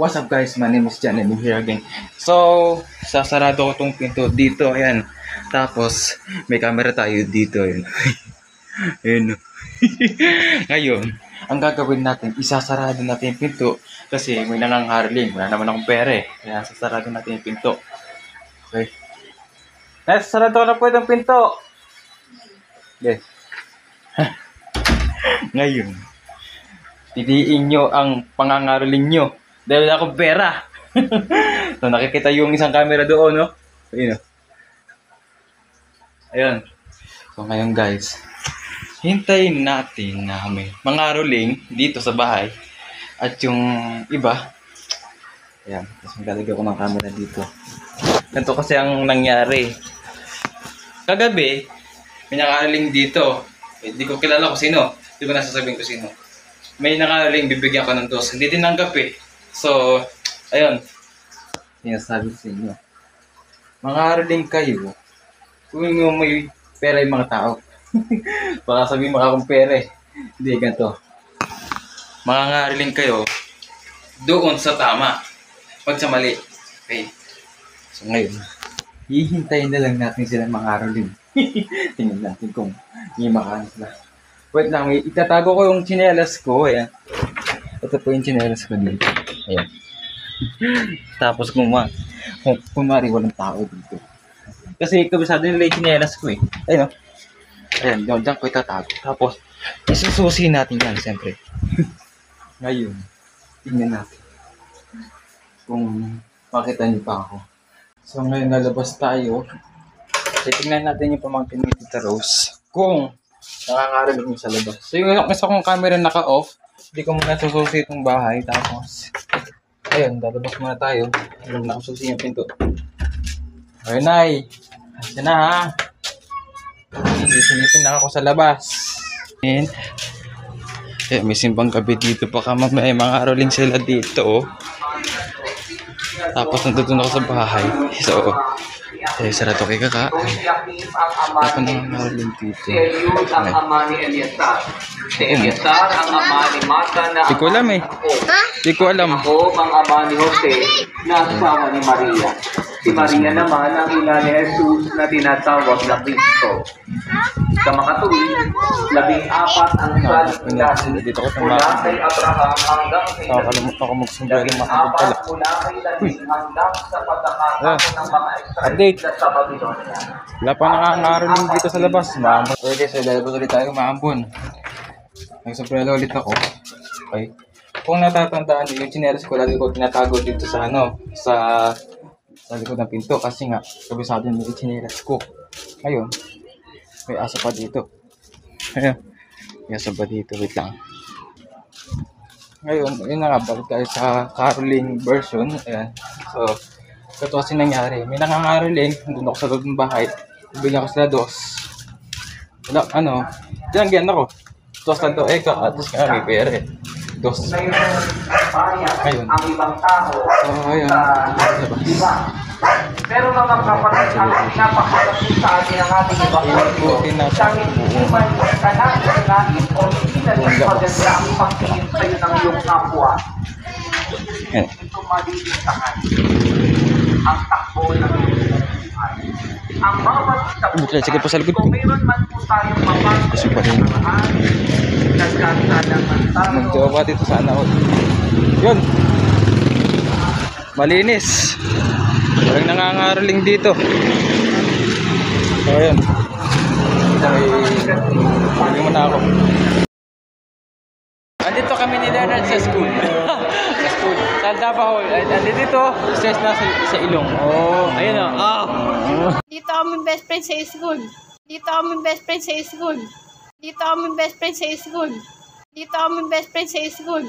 What's up guys, my name is John and I'm here again. So, sasarado ko tong pinto dito, ayan. Tapos, may camera tayo dito, ayan. Ayan. Ngayon, ang gagawin natin, isasarado natin yung pinto kasi may nangangaroling, wala naman akong pere. Kaya sasarado natin yung pinto. Okay. Nasasarado ko na po itong pinto. Okay. Ngayon, piliin nyo ang pangangaroling nyo. Dahil wala akong pera. So, nakikita yung isang camera doon, no? Ayun, no? Ayun. So, ngayon guys, hintayin natin na may mangaroling dito sa bahay. At yung iba, ayan, tapos maglalagay ko ng camera dito. Ganito kasi ang nangyari. Kagabi, may nangaroling dito. Hindi ko kilala kung sino. Hindi ko nasasabihin ko sino. May nangaroling, bibigyan ko ng dos. Hindi tinanggap eh. So, ayun. Sinasabi sa inyo. Mangaroling kayo. Kung may pera yung mga tao. Baka sabihin mga akong pera eh. Hindi, ganito. Mangaroling kayo doon sa tama. Huwag sa mali. Okay. So, ngayon, hihintayin na lang natin sila mangaroling. Tingnan natin kung may makaano sila. Wait lang, itatago ko yung tsinelas ko. Ayan. Ito po yung tsinelas ko dito. Ayan. Tapos kung kumari walang tao dito. Kasi kabisado nila yung tsinelas ko eh. Ayun o. Ayan, dyan ko itatago. Tapos, isususi natin yan, siyempre. Ngayon, tingnan natin. Kung makita niyo pa ako. So ngayon nalabas tayo. Tingnan natin yung pamangkin ni Tita Rose. Kung nakakaroon sa labas. So yung isa kong camera naka-off. Hindi ko muna sususi itong bahay. Tapos, ayun, lalabas muna tayo. Alam na kung susi yung pinto. Ayun, Nay. Asya na, ha? Sinisin lang ako sa labas. And, may simbang gabi dito. Baka may mga rolling sila dito, oh. Tapos, nandun ako sa bahay. So, sarado kay kaka. Tapos nang rolling dito. Ang ama ni Eliasar. Si Eliasar ang ama ni Mata na di ko alam eh. Di ko alam. Jacob ang ama ni Jose na asawa ni Maria. Si Maria naman ang ina ni Jesus na tinatawag na Cristo. Sa makatuwid, 14 ang salin dito ko mula kay Abraham hanggang kay David. Ako magsumbay ng makapag pala. Mula kay David hanggang sa pagkakataon ng mga update. Israelita sa Babylonia. Wala pa nangangaroling dito sa labas. Maambon. Okay, so lalabas ulit tayo maambon. Nagsuprelo ulit ako. Okay. Kung natatandaan niyo, yung tsinelas ko lagi ko tinatago dito sa sa likod ng pinto kasi nga kabisado yung tsinelas ko. Ngayon, may aso pa dito. Ayun. May aso pa dito. Wait lang. Ngayon, yun na nga. Balik tayo sa caroling version. Ayan. So, ito kasi nangyari. May nangangaroling. Doon ako sa loob ng bahay. Bigyan ko sila dos. Wala, tinanggihan ako. Dos lang to. At least nga may pera eh. Dos. Ayun. Ang ibang tao Ayun. iba. Pero mga kapatid, ang pinapakalasin sa atin ang ating Evangelyo, dahil hindi man ka na nangangin o hindi na maganda ang pagtingin sa'yo ng iyong kapwa. Ito maliligtahan ang takbo ng iyong buhay. Ang mga pagkita Sige po sa likod ko. kung mayroon man po tayong mapagkakalahan, nagkakalaman tayo. Magjawa dito sana ako. Yun. Malinis. Walang nangangaroling dito. So, ayun. Pagin mo na ako. Andito kami ni Leonard sa school. Sa school. Sa Davao. Andito dito. Stress na sa ilong. Oh, ayun o. Dito kami best friend sa school. Dito kami best friend sa school. Dito kami best friend sa school. Dito kami best friend sa school.